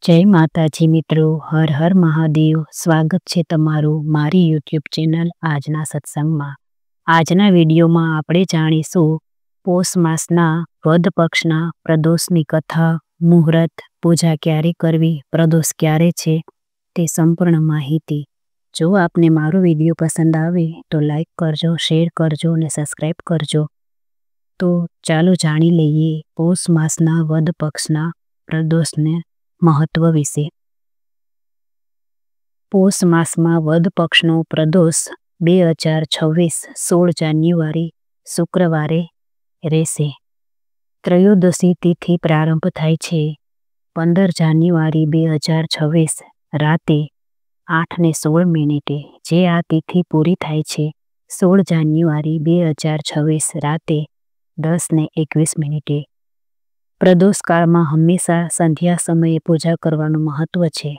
જય માતાજી મિત્રો, હર હર મહાદેવ। સ્વાગત છે તમારું મારી યુટ્યુબ ચેનલ આજના સત્સંગમાં। આજના વિડીયોમાં આપણે જાણીશું પોષ માસના વદ પક્ષના પ્રદોષની કથા, મુહૂર્ત, પૂજા ક્યારે કરવી, પ્રદોષ ક્યારે છે તે સંપૂર્ણ માહિતી। જો આપને મારો વિડીયો પસંદ આવે તો લાઈક કરજો, શેર કરજો અને સબસ્ક્રાઈબ કરજો। તો ચાલો જાણી લઈએ પોષ માસના વદ પક્ષના પ્રદોષને મહત્વ વિશે। પોષ માસમાં વદ પક્ષનો પ્રદોષ 2026 16 જાન્યુઆરી શુક્રવારે રહેશે। ત્રયોદશી તિથિ પ્રારંભ થાય છે 15 જાન્યુઆરી 2026 રાતે 8:16। જે આ તિથિ પૂરી થાય છે 16 જાન્યુઆરી 2026 રાતે 10:21। પ્રદોષકાળમાં હંમેશા સંધ્યા સમયે પૂજા કરવાનું મહત્વ છે।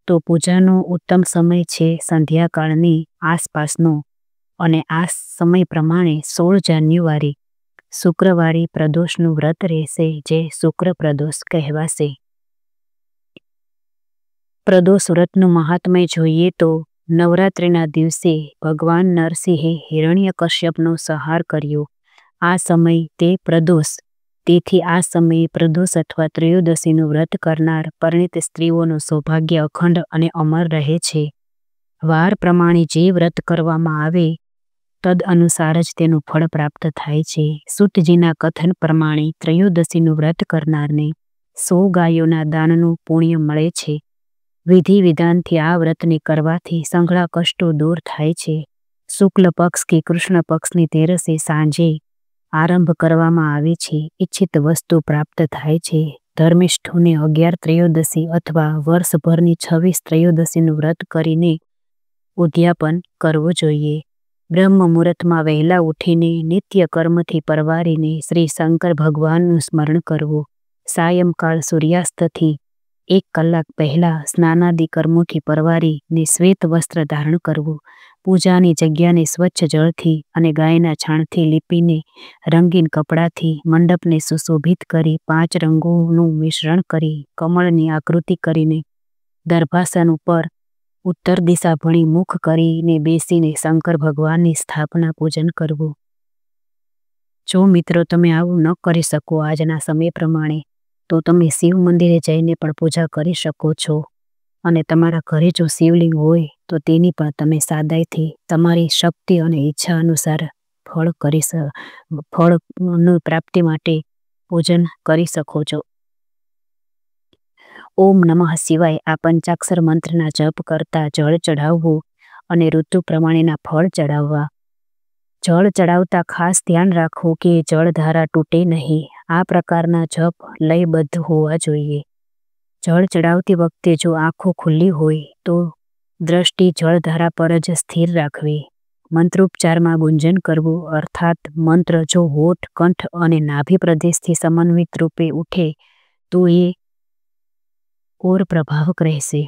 તો પૂજાનો ઉત્તમ સમય છે સંધ્યાકાળની આસપાસનો, અને આ સમય પ્રમાણે 16 જાન્યુઆરી શુક્રવારે પ્રદોષનું વ્રત રહેશે, જે શુક્ર પ્રદોષ કહેવાશે। પ્રદોષ વ્રતનું મહાત્મ્ય જોઈએ તો નવરાત્રિના દિવસે ભગવાન નરસિંહે હિરણ્યકશ્યપનો સંહાર કર્યો। આ સમય તે પ્રદોષ, તેથી આ સમયે પ્રદોષ અથવા ત્રયોદશીનું વ્રત કરનાર પરિણીત સ્ત્રીઓનું સૌભાગ્ય અખંડ અને અમર રહે છે। વાર પ્રમાણે જે વ્રત કરવામાં આવે તદ અનુસાર જ તેનું ફળ પ્રાપ્ત થાય છે। સૂતજીના કથન પ્રમાણે ત્રયોદશીનું વ્રત કરનારને 100 ગાયોના દાનનું પુણ્ય મળે છે। વિધિ વિધાનથી આ વ્રતને કરવાથી સંઘળા કષ્ટો દૂર થાય છે। શુક્લ પક્ષ કે કૃષ્ણ પક્ષની તેરસે સાંજે આરંભ કરવામાં આવે છે। ઈચ્છિત વસ્તુ પ્રાપ્ત થાય છે। ધર્મિષ્ઠોને 11 ત્રયોદશી અથવા વર્ષભરની 26 ત્રયોદશીનું વ્રત કરીને ઉદ્યાપન કરવું જોઈએ। બ્રહ્મ મુહૂર્તમાં વહેલા ઉઠીને નિત્ય કર્મથી પરવારીને શ્રી શંકર ભગવાનનું સ્મરણ કરવું। સાયંકાળ સૂર્યાસ્તથી 1 કલાક પહેલા સ્નાનાદિ કર્મોથી પરવારીને શ્વેત વસ્ત્ર ધારણ કરવું। પૂજાની જગ્યાને સ્વચ્છ જળથી અને ગાયના છાણથી લીપીને રંગીન કપડાથી મંડપને સુશોભિત કરી 5 રંગોનું મિશ્રણ કરી કમળની આકૃતિ કરીને દર્ભાસન ઉપર ઉત્તર દિશા ભણી મુખ કરીને બેસીને શંકર ભગવાનની સ્થાપના પૂજન કરવું। જો મિત્રો તમે આવું ન કરી શકો આજના સમય પ્રમાણે, તો તમે શિવ મંદિરે જઈને પણ પૂજા કરી શકો છો, અને તમારા ઘરે જો શિવલિંગ હોય તો તેની પણ તમે સાદાઈથી તમારી શક્તિ અને ઈચ્છા અનુસાર ફળની પ્રાપ્તિ માટે પૂજન કરી શકો છો। ઓમ નમઃ શિવાય આ પંચાક્ષર મંત્રના જપ કરતા જળ ચઢાવવું અને ઋતુ પ્રમાણેના ફળ ચડાવવા। જળ ચડાવતા ખાસ ધ્યાન રાખવું કે જળધારા તૂટે નહીં। આ પ્રકારના જપ લયબદ્ધ હોવા જોઈએ। જળ ચડાવતી વખતે જો આંખો ખુલ્લી હોય તો દ્રષ્ટિ જળધારા પર જ સ્થિર રાખવી। મંત્રોચ્ચારમાં ગુંજન કરવું, અર્થાત મંત્ર જો હોઠ, કંઠ અને નાભિ પ્રદેશથી સમન્વિત રૂપે ઉઠે તો એ ઓર પ્રભાવક રહેશે।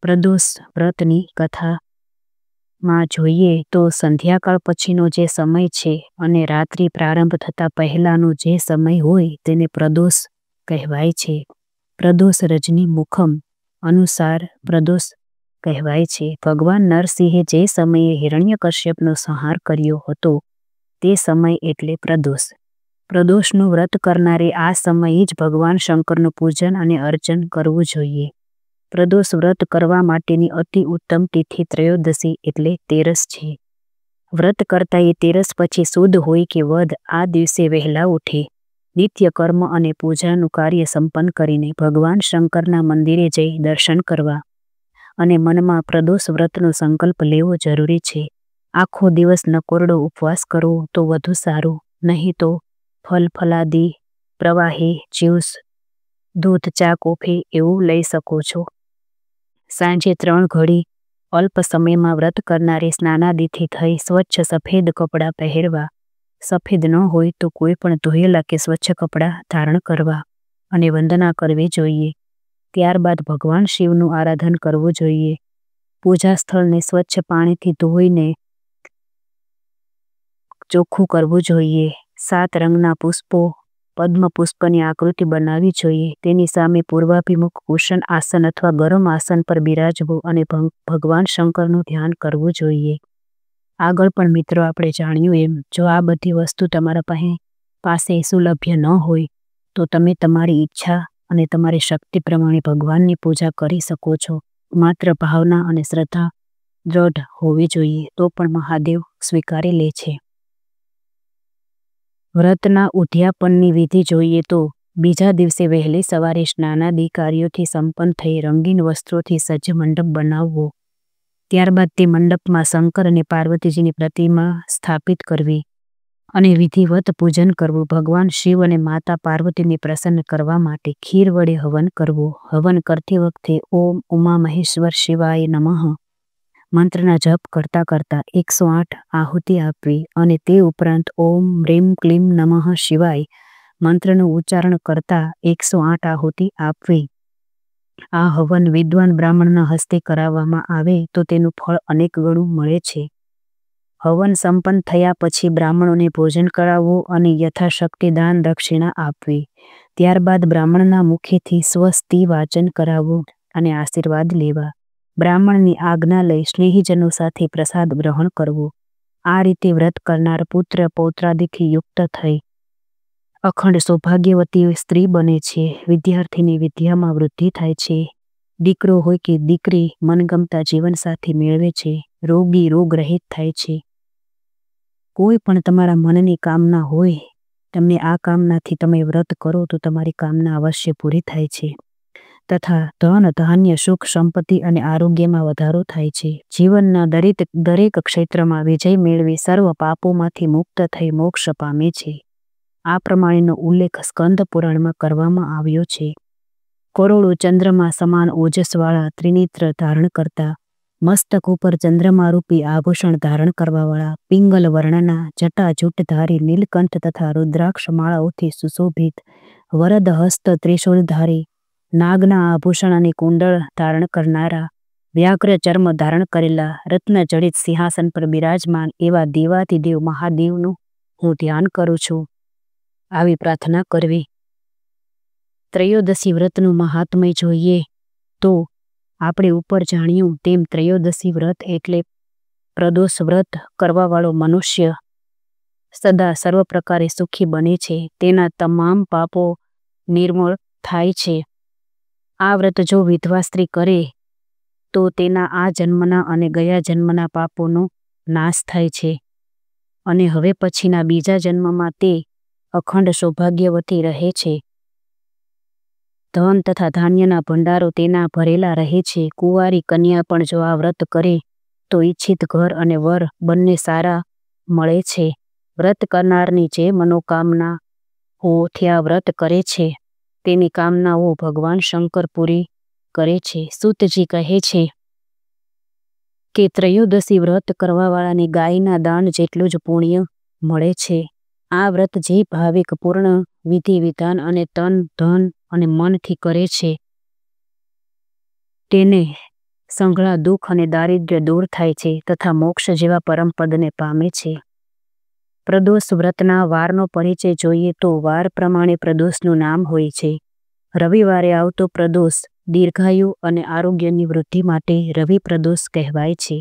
પ્રદોષ વ્રતની કથામાં જોઈએ તો સંધ્યાકાળ પછીનો જે સમય છે અને રાત્રિ પ્રારંભ થતાં પહેલાંનો જે સમય હોય તેને પ્રદોષ કહેવાય છે। પ્રદોષ રજની મુખમ અનુસાર પ્રદોષ કહેવાય છે। ભગવાન નરસિંહે જે સમયે હિરણ્યકશ્યપનો સંહાર કર્યો હતો તે સમય એટલે પ્રદોષ। પ્રદોષનું વ્રત કરનારે આ સમયે જ ભગવાન શંકરનું પૂજન અને અર્ચન કરવું જોઈએ। પ્રદોષ વ્રત કરવા માટેની અતિ ઉત્તમ તિથિ ત્રયોદશી એટલે તેરસ છે। વ્રત કરતા એ તેરસ પછી સુદ હોય કે વદ, આ દિવસે વહેલા ઉઠી નિત્ય કર્મ અને પૂજાનું કાર્ય સંપન્ન કરીને ભગવાન શંકરના મંદિરે જઈ દર્શન કરવા અને મનમાં પ્રદોષ વ્રતનો સંકલ્પ લેવો જરૂરી છે। આખો દિવસ નકોરડો ઉપવાસ કરવો તો વધુ સારું, નહીં તો ફલ ફલાદી, પ્રવાહી, જ્યુસ, દૂધ, ચા, કોફી એવું લઈ શકો છો। સાંજે 3 ઘડી અલ્પ સમયમાં વ્રત કરનારે સ્નાનાદિથી થઈ સ્વચ્છ સફેદ કપડાં પહેરવા, સફેદ ન હોય તો કોઈ પણ ધોયેલા કે સ્વચ્છ કપડાં ધારણ કરવા અને વંદના કરવી જોઈએ। ત્યારબાદ ભગવાન શિવનું આરાધન કરવું જોઈએ। પૂજા સ્થળને સ્વચ્છ પાણીથી ધોઈને ચોખ્ખું કરવું જોઈએ। 7 રંગના પુષ્પો પદ્મ પુષ્પની આકૃતિ બનાવવી જોઈએ. તેની સામે પૂર્વાભિમુખ કુશન આસન અથવા ગરમ આસન પર બિરાજવું અને ભગવાન શંકરનું ધ્યાન કરવું જોઈએ. આગળ પણ મિત્રો આપણે જાણ્યું એમ જો આ બધી વસ્તુ તમારા પાસે સુલભ્ય ન હોય તો તમે તમારી ઈચ્છા અને તમારી શક્તિ પ્રમાણે ભગવાનની પૂજા કરી શકો છો. માત્ર ભાવના અને શ્રદ્ધા દ્રઢ હોવી જોઈએ તો પણ મહાદેવ સ્વીકારી લે છે. વ્રતના ઉદ્યાપનની વિધિ જોઈએ તો બીજા દિવસે વહેલી સવારે સ્નાનાદિ કાર્યોથી સંપન્ન થઈ રંગીન વસ્ત્રોથી સજ્જ મંડપ બનાવવો. ત્યારબાદ તે મંડપમાં શંકર અને પાર્વતીજીની પ્રતિમા સ્થાપિત કરવી અને વિધિવત પૂજન કરવું. ભગવાન શિવ અને માતા પાર્વતીને પ્રસન્ન કરવા માટે ખીર વડે હવન કરવું. હવન કરતી વખતે ઓમ ઉમા મહેશ્વર શિવાય નમઃ મંત્રના જપ કરતા કરતા 108 આહુતિ આપવી અને તે ઉપરાંત ઓમ રીમ ક્લીમ નમઃ શિવાય મંત્રનું ઉચ્ચારણ કરતા 108 આહુતિ આપવી. આ હવન વિદ્વાન બ્રાહ્મણના હસ્તે કરાવવામાં આવે તો તેનું ફળ અનેક ગણું મળે છે. હવન સંપન્ન થયા પછી બ્રાહ્મણોને ભોજન કરાવવું અને યથાશક્તિ દાન દક્ષિણા આપવી. ત્યારબાદ બ્રાહ્મણના મુખેથી સ્વસ્તિ વાચન કરાવવું અને આશીર્વાદ લેવા. બ્રાહ્મણની આજ્ઞા લઈ સ્નેહીજનો સાથે પ્રસાદ ગ્રહણ કરવું. આ રીતે વ્રત કરનાર પુત્ર પૌત્રાદિથી યુક્ત થઈ અખંડ સૌભાગ્યવતી સ્ત્રી બને છે. વિદ્યાર્થીની વિદ્યામાં વૃદ્ધિ થાય છે. દીકરો હોય કે દીકરી મનગમતા જીવનસાથી મેળવે છે. રોગી રોગ રહિત થાય છે. કોઈ પણ તમારા મનની કામના હોય તમને આ કામનાથી તમે વ્રત કરો તો તમારી કામના અવશ્ય પૂરી થાય છે તથા ધન ધાન્ય સુખ સંપત્તિ અને આરોગ્યમાં વધારો થાય છે. જીવનના દરેક ક્ષેત્રમાં વિજય મેળવી સર્વ પાપોમાંથી મુક્ત થઈ મોક્ષ પામે છે. આ પ્રમાણેનો ઉલ્લેખ સ્કંદ પુરાણમાં કરવામાં આવ્યો છે. કરોડો ચંદ્રમા સમાન ઓજસવાળા ત્રિનેત્ર ધારણ કરતા મસ્તક ઉપર ચંદ્રમારૂપી આભૂષણ ધારણ કરવાવાળા પિંગલ વર્ણના જટાજૂટધારી નીલકંઠ તથા રુદ્રાક્ષ માળાઓથી સુશોભિત વરદ હસ્ત ત્રિશૂલધારી નાગના આભૂષણ અને કુંડળ ધારણ કરનારા વ્યાઘ્ર ચર્મ ધારણ કરેલા રત્નજડિત સિંહાસન પર બિરાજમાન એવા દેવાતિદેવ મહાદેવનું હું ધ્યાન કરું છું. આવી પ્રાર્થના કરવી. ત્રયોદશી વ્રતનું મહાત્મય જોઈએ તો આપણે ઉપર જાણ્યું તેમ ત્રયોદશી વ્રત એટલે પ્રદોષ વ્રત કરવાવાળો મનુષ્ય સદા સર્વ પ્રકારે સુખી બને છે. તેના તમામ પાપો નિર્મૂળ થાય છે. આ વ્રત જો વિધવા સ્ત્રી કરે તો તેના આ જન્મના અને ગયા જન્મના પાપોનો નાશ થાય છે અને હવે પછીના બીજા જન્મમાં તે અખંડ સૌભાગ્યવતી રહે છે. ધન તથા ધાન્યના ભંડારો તેના ભરેલા રહે છે. કુંવારી કન્યા પણ જો આ વ્રત કરે તો ઈચ્છિત ઘર અને વર બંને સારા મળે છે. વ્રત કરનારની જે મનોકામનાઓથી આ વ્રત કરે છે તેની કામનાઓ ભગવાન શંકર પૂરી કરે છે. સૂતજી કહે છે કે ત્રયોદશી વ્રત કરવાવાળાને ગાયના દાન જેટલું જ પુણ્ય મળે છે. આ વ્રત જે ભાવિક પૂર્ણ વિધિ વિધાન અને તન ધન અને મનથી કરે છે તેને સંઘળા દુઃખ અને દારિદ્ર્ય દૂર થાય છે તથા મોક્ષ જેવા પરમપદને પામે છે. પ્રદોષ વ્રતના વારનો પરિચય જોઈએ તો વાર પ્રમાણે પ્રદોષનું નામ હોય છે. રવિવારે આવતો પ્રદોષ દીર્ઘાયુ અને આરોગ્યની વૃદ્ધિ માટે રવિ પ્રદોષ કહેવાય છે.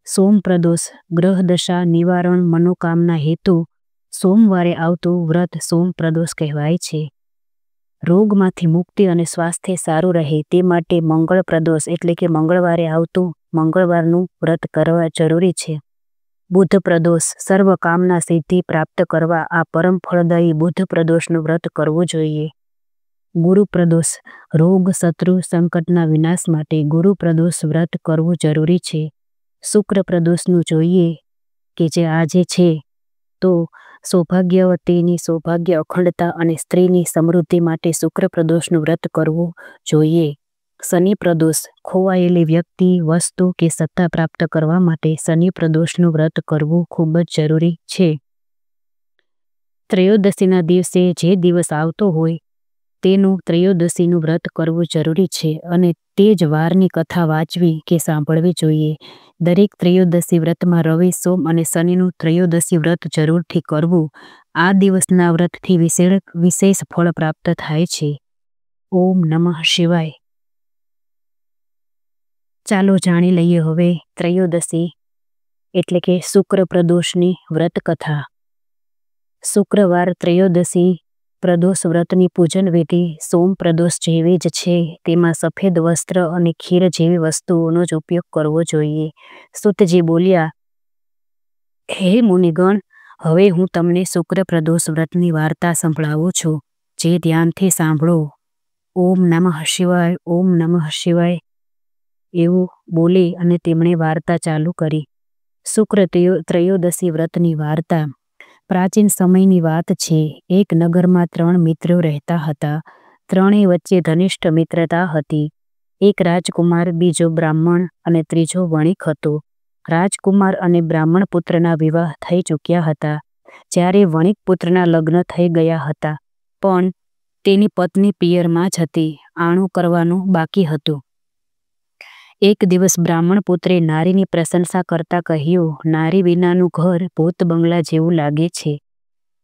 સોમ પ્રદોષ ગ્રહ દશા નિવારણ મનોકામના હેતુ સોમવારે આવતું વ્રત સોમ પ્રદોષ કહેવાય છે. રોગમાંથી મુક્તિ અને સ્વાસ્થ્ય સારું રહે તે માટે મંગળ પ્રદોષ એટલે કે મંગળવારે આવતું મંગળવારનું વ્રત કરવા જરૂરી છે. બુધ પ્રદોષ સર્વ કામના સિદ્ધિ પ્રાપ્ત કરવા આ પરમ ફળદાયી બુધ પ્રદોષનું વ્રત કરવું જોઈએ. ગુરુ પ્રદોષ રોગ શત્રુ સંકટના વિનાશ માટે ગુરુ પ્રદોષ વ્રત કરવું જરૂરી છે. શુક્ર પ્રદોષનું જોઈએ કે જે આજે છે તો સૌભાગ્યવતીની સૌભાગ્ય અખંડતા અને સ્ત્રીની સમૃદ્ધિ માટે શુક્ર પ્રદોષનું વ્રત કરવું જોઈએ. શનિ પ્રદોષ ખોવાયેલી વ્યક્તિ વસ્તુ કે સત્તા પ્રાપ્ત કરવા માટે શનિ પ્રદોષનું વ્રત કરવું ખૂબ જ જરૂરી છે. ત્રયોદશીના દિવસે જે દિવસ આવતો હોય તેનું ત્રયોદશીનું વ્રત કરવું જરૂરી છે અને તે જ વારની કથા વાંચવી કે સાંભળવી જોઈએ. દરેક ત્રયોદશી વ્રતમાં રવિ, સોમ અને શનિનું ત્રયોદશી વ્રત જરૂરથી કરવું. આ દિવસના વ્રતથી વિશેષ ફળ પ્રાપ્ત થાય છે. ઓમ નમઃ શિવાય. ચાલો જાણી લઈએ હવે ત્રયોદશી એટલે કે શુક્ર પ્રદોષની વ્રત કથા. શુક્રવાર ત્રયોદશી પ્રદોષ વ્રતની પૂજન વિધિ સોમ પ્રદોષ જેવી જ છે. તેમાં સફેદ વસ્ત્ર અને ખીર જેવી વસ્તુઓનો જ ઉપયોગ કરવો જોઈએ. સૂતજી બોલ્યા, હે મુનિગણ, હવે હું તમને શુક્ર પ્રદોષ વ્રતની વાર્તા સંભળાવું છું, જે ધ્યાનથી સાંભળો. ઓમ નમઃ શિવાય, ઓમ નમઃ શિવાય એવું બોલી અને તેમણે વાર્તા ચાલુ કરી. શુક્ર ત્રયોદશી વ્રતની વાર્તા. પ્રાચીન સમયની વાત છે. એક નગરમાં 3 મિત્રો રહેતા હતા. ત્રણેય વચ્ચે ઘનિષ્ઠ મિત્રતા હતી. એક રાજકુમાર, બીજો બ્રાહ્મણ અને ત્રીજો વણિક હતો. રાજકુમાર અને બ્રાહ્મણ પુત્રના વિવાહ થઈ ચૂક્યા હતા. જ્યારે વણિક પુત્રના લગ્ન થઈ ગયા હતા, પણ તેની પત્ની પિયરમાં જ હતી. આણું કરવાનું બાકી હતું. એક દિવસ બ્રાહ્મણ પુત્રે નારીની પ્રશંસા કરતા કહ્યું, નારી વિનાનું ઘર ભૂત બંગલા જેવું લાગે છે.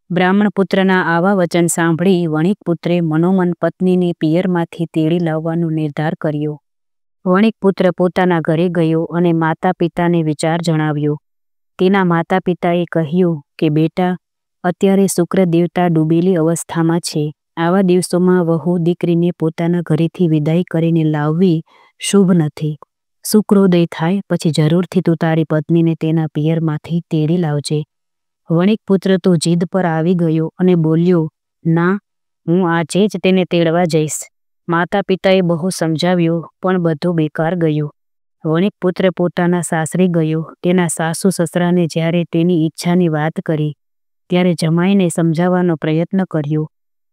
બ્રાહ્મણ પુત્રના આવા વચન સાંભળી વણિક પુત્રે મનોમન પત્નીને પિયરમાંથી તેડી લાવવાનો નિર્ધાર કર્યો. વણિક પુત્ર પોતાના ઘરે ગયો અને માતા પિતાને વિચાર જણાવ્યો. તેના માતા પિતાએ કહ્યું કે બેટા, અત્યારે શુક્ર દેવતા ડૂબેલી અવસ્થામાં છે. આવા દિવસોમાં વહુ દીકરીને પોતાના ઘરેથી વિદાય કરીને લાવવી શુભ નથી. શુક્રોદય થાય પછી જરૂરથી તું તારી પત્નીને તેના પિયરમાંથી તેડી લાવજે. વણિક પુત્ર તો જીદ પર આવી ગયો અને બોલ્યો, ના, હું આજે જ તેને તેડવા જઈશ. માતા પિતાએ બહુ સમજાવ્યો, પણ બધું બેકાર ગયું. વણિક પુત્ર પોતાના સાસરે ગયો. તેના સાસુ સસરાને જ્યારે તેની ઈચ્છાની વાત કરી, ત્યારે જમાઈને સમજાવવાનો પ્રયત્ન કર્યો,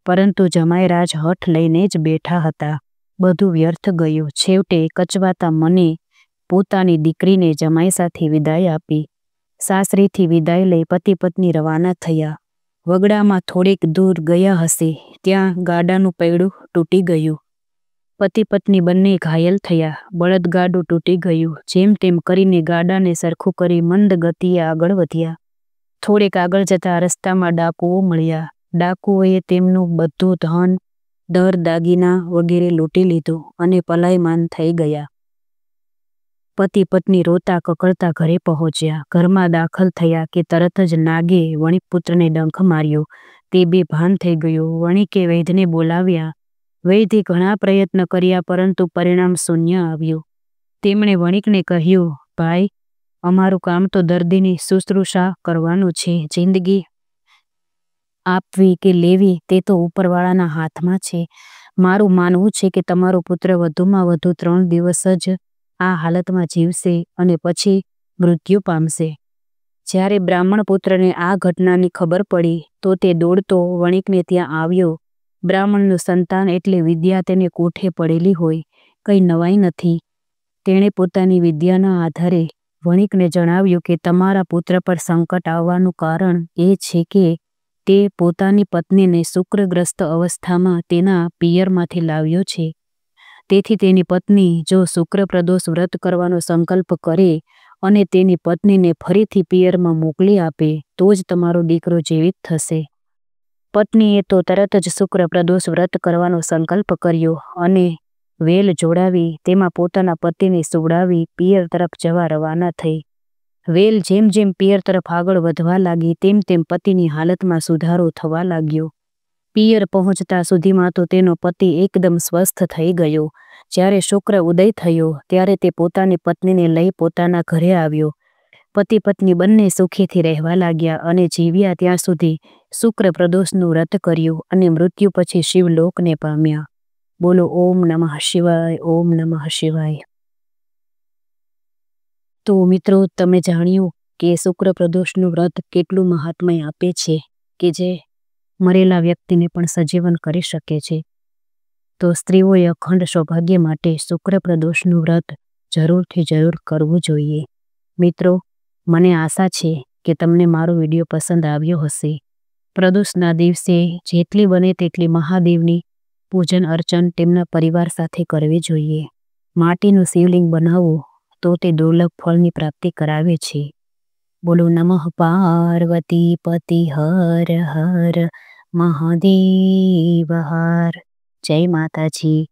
પરંતુ જમાઈરાજ હઠ લઈને જ બેઠા હતા. બધું વ્યર્થ ગયું. છેવટે કચવાતા મને પોતાની દીકરીને જમાઈ સાથે વિદાય આપી. સાસરેથી વિદાય લઈ પતિ પત્ની રવાના થયા. વગડામાં થોડેક દૂર ગયા હશે ત્યાં ગાડાનું પૈડું તૂટી ગયું. પતિ પત્ની બંને ઘાયલ થયા. બળદગાડું તૂટી ગયું. જેમ તેમ કરીને ગાડાને સરખું કરી મંદ ગતિએ આગળ વધ્યા. થોડેક આગળ જતા રસ્તામાં ડાકુઓ મળ્યા. ડાકુઓએ તેમનું બધું ધન, દર, દાગીના વગેરે લૂંટી લીધું અને પલાયમાન થઈ ગયા. પતિ પત્ની રોતા કકળતા ઘરે પહોંચ્યા. ઘરમાં દાખલ થયા કે તરત જ નાગે વણિક પુત્રને ડંખ માર્યો. તે બેભાન થઈ ગયો. વણિકે વૈદ્યને બોલાવ્યા. વૈદ્યે ઘણા પ્રયત્ન કર્યા, પરંતુ પરિણામ શૂન્ય આવ્યું. તેમણે વણિકને કહ્યું, ભાઈ, અમારું કામ તો દર્દીની શુશ્રૂષા કરવાનું છે. જિંદગી આપવી કે લેવી તે તો ઉપરવાળાના હાથમાં છે. મારું માનવું છે કે તમારો પુત્ર વધુમાં વધુ 3 દિવસ જ આ હાલતમાં જીવશે અને પછી મૃત્યુ પામશે. જ્યારે બ્રાહ્મણ પુત્રને આ ઘટનાની ખબર પડી તો તે દોડતો વણિકને ત્યાં આવ્યો. બ્રાહ્મણનું સંતાન એટલે વિદ્યા તેને કોઠે પડેલી હોય, કંઈ નવાઈ નથી. તેણે પોતાની વિદ્યાના આધારે વણિકને જણાવ્યું કે તમારા પુત્ર પર સંકટ આવવાનું કારણ એ છે કે તે પોતાની પત્નીને શુક્રગ્રસ્ત અવસ્થામાં તેના પિયરમાંથી લાવ્યો છે. તેથી તેની પત્ની જો શુક્ર પ્રદોષ વ્રત કરવાનો સંકલ્પ કરે અને તેની પત્નીને ફરીથી પિયરમાં મોકલી આપે તો જ તમારો દીકરો જીવિત થશે. પત્નીએ તો તરત જ શુક્ર પ્રદોષ વ્રત કરવાનો સંકલ્પ કર્યો અને વેલ જોડાવી તેમાં પોતાના પતિને સુવડાવી પિયર તરફ જવા રવાના થઈ. વેલ જેમ જેમ પિયર તરફ આગળ વધવા લાગી તેમ તેમ પતિની હાલતમાં સુધારો થવા લાગ્યો. પિયર પહોંચતા સુધીમાં તો તેનો પતિ એકદમ સ્વસ્થ થઈ ગયો. જ્યારે શુક્ર ઉદય થયો ત્યારે તે પોતાની પત્નીને લઈ પોતાના ઘરે આવ્યો. પતિ પત્ની બંને સુખીથી રહેવા લાગ્યા અને જીવ્યા ત્યાં સુધી શુક્ર પ્રદોષનું વ્રત કર્યું અને મૃત્યુ પછી શિવલોકને પામ્યા. બોલો ઓમ નમઃ શિવાય, ઓમ નમઃ શિવાય. તો મિત્રો, તમે જાણ્યું કે શુક્ર પ્રદોષનું વ્રત કેટલું મહાત્મ્ય આપે છે કે જે મરેલા વ્યક્તિને પણ સજીવન કરી શકે છે. તો સ્ત્રીઓએ અખંડ સૌભાગ્ય માટે શુક્ર પ્રદોષનું વ્રત જરૂરથી જરૂર કરવું જોઈએ. મિત્રો, મને આશા છે કે તમને મારો વિડીયો પસંદ આવ્યો હશે. પ્રદોષના દિવસે જેટલી બને તેટલી મહાદેવની પૂજન અર્ચન તેમના પરિવાર સાથે કરવી જોઈએ. માટીનું શિવલિંગ બનાવવું તો તે દુર્લભ ફળની પ્રાપ્તિ કરાવે છે. બોલો નમઃ પાર્વતી પતિ હર હર મહાદેવ હર. જય માતાજી.